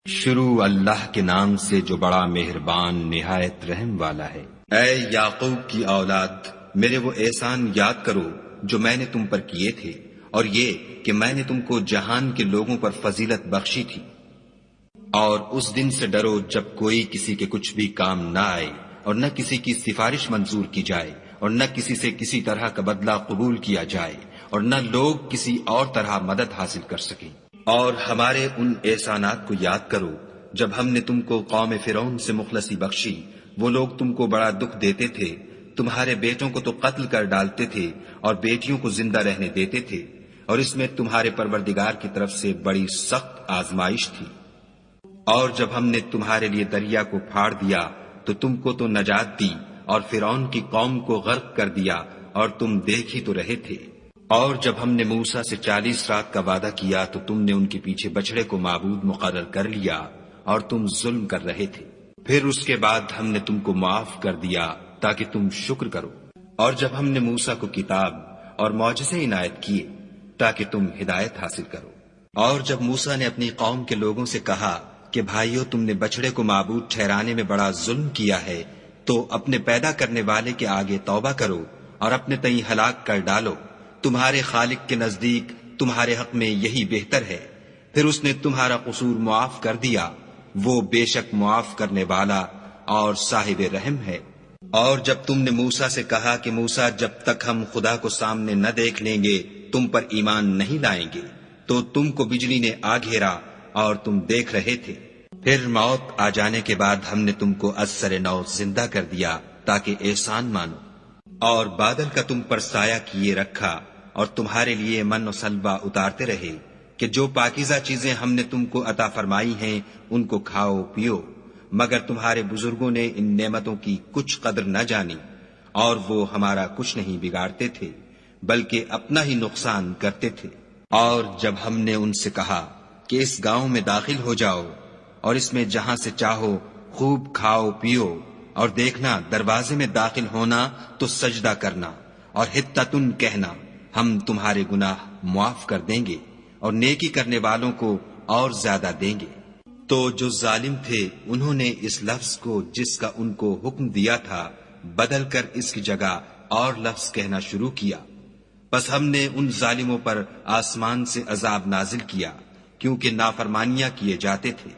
شروع اللہ کے نام سے جو بڑا مہربان نہایت رحم والا ہے۔ اے یعقوب کی اولاد، میرے وہ احسان یاد کرو جو میں نے تم پر کیے تھے، اور یہ کہ میں نے تم کو جہان کے لوگوں پر فضیلت بخشی تھی۔ اور اس دن سے ڈرو جب کوئی کسی کے کچھ بھی کام نہ آئے، اور نہ کسی کی سفارش منظور کی جائے، اور نہ کسی سے کسی طرح کا بدلہ قبول کیا جائے، اور نہ لوگ کسی اور طرح مدد حاصل کر سکیں۔ اور ہمارے ان احسانات کو یاد کرو جب ہم نے تم کو قوم فرعون سے مخلصی بخشی۔ وہ لوگ تم کو بڑا دکھ دیتے تھے، تمہارے بیٹوں کو تو قتل کر ڈالتے تھے اور بیٹیوں کو زندہ رہنے دیتے تھے، اور اس میں تمہارے پروردگار کی طرف سے بڑی سخت آزمائش تھی۔ اور جب ہم نے تمہارے لیے دریا کو پھاڑ دیا تو تم کو تو نجات دی، اور فرعون کی قوم کو غرق کر دیا، اور تم دیکھ ہی تو رہے تھے۔ اور جب ہم نے موسیٰ سے 40 رات کا وعدہ کیا تو تم نے ان کے پیچھے بچڑے کو معبود مقرر کر لیا، اور تم ظلم کر رہے تھے۔ پھر اس کے بعد ہم نے تم کو معاف کر دیا تاکہ تم شکر کرو۔ اور جب ہم نے موسیٰ کو کتاب اور معجزے عنایت کیے تاکہ تم ہدایت حاصل کرو۔ اور جب موسیٰ نے اپنی قوم کے لوگوں سے کہا کہ بھائیو، تم نے بچڑے کو معبود ٹھہرانے میں بڑا ظلم کیا ہے، تو اپنے پیدا کرنے والے کے آگے توبہ کرو اور اپنے تئیں ہلاک کر ڈالو۔ تمہارے خالق کے نزدیک تمہارے حق میں یہی بہتر ہے۔ پھر اس نے تمہارا قصور معاف کر دیا، وہ بے شک معاف کرنے والا اور صاحب رحم ہے۔ اور جب تم نے موسیٰ سے کہا کہ موسیٰ، جب تک ہم خدا کو سامنے نہ دیکھ لیں گے تم پر ایمان نہیں لائیں گے، تو تم کو بجلی نے آ گھیرا اور تم دیکھ رہے تھے۔ پھر موت آ جانے کے بعد ہم نے تم کو از سر نو زندہ کر دیا تاکہ احسان مانو، اور بادل کا تم پر سایہ کیے رکھا، اور تمہارے لیے من و سلوہ اتارتے رہے کہ جو پاکیزہ چیزیں ہم نے تم کو عطا فرمائی ہیں ان کو کھاؤ پیو، مگر تمہارے بزرگوں نے ان نعمتوں کی کچھ قدر نہ جانی، اور وہ ہمارا کچھ نہیں بگاڑتے تھے بلکہ اپنا ہی نقصان کرتے تھے۔ اور جب ہم نے ان سے کہا کہ اس گاؤں میں داخل ہو جاؤ، اور اس میں جہاں سے چاہو خوب کھاؤ پیو، اور دیکھنا دروازے میں داخل ہونا تو سجدہ کرنا اور حطۃ کہنا، ہم تمہارے گناہ معاف کر دیں گے اور نیکی کرنے والوں کو اور زیادہ دیں گے۔ تو جو ظالم تھے انہوں نے اس لفظ کو جس کا ان کو حکم دیا تھا بدل کر اس کی جگہ اور لفظ کہنا شروع کیا، پس ہم نے ان ظالموں پر آسمان سے عذاب نازل کیا کیونکہ نافرمانیاں کیے جاتے تھے۔